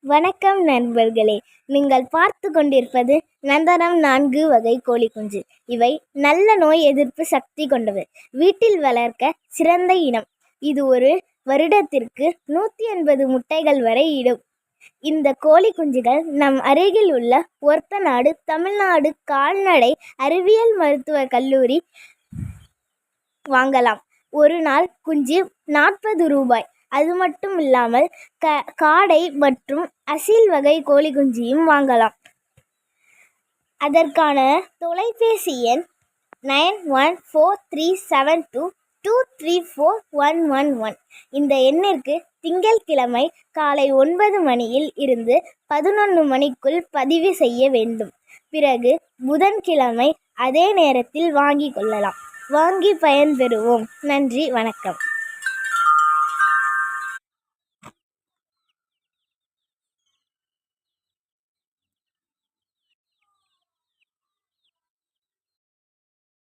வணக்கம் நண்பர்களே, நீங்கள் பார்த்து கொண்டிருப்பது நந்தனம் 4 வகை கோழி குஞ்சு. இவை நல்ல நோய் எதிர்ப்பு சக்தி கொண்டவை. வீட்டில் வளர்க்க சிறந்த இனம். இது ஒரு வருடத்திற்கு 180 முட்டைகள் வரை இடும். இந்த கோழி குஞ்சுகள் நம் அருகில் உள்ள ஒரத்தநாடு தமிழ்நாடு கால்நடை அறிவியல் மருத்துவக் கல்லூரி வாங்கலாம். ஒரு நாள் குஞ்சு 40 ரூபாய். அது மட்டும் இல்லாமல் காடை மற்றும் அசில் வகை கோழி குஞ்சையும் வாங்கலாம். அதற்கான தொலைபேசி எண் 914372234111. இந்த எண்ணிற்கு திங்கட்கிழமை காலை 9 மணியில் இருந்து 11 மணிக்குள் பதிவு செய்ய வேண்டும். பிறகு புதன்கிழமை அதே நேரத்தில் வாங்கிக் கொள்ளலாம். வாங்கி பயன்பெறுவோம். நன்றி, வணக்கம்.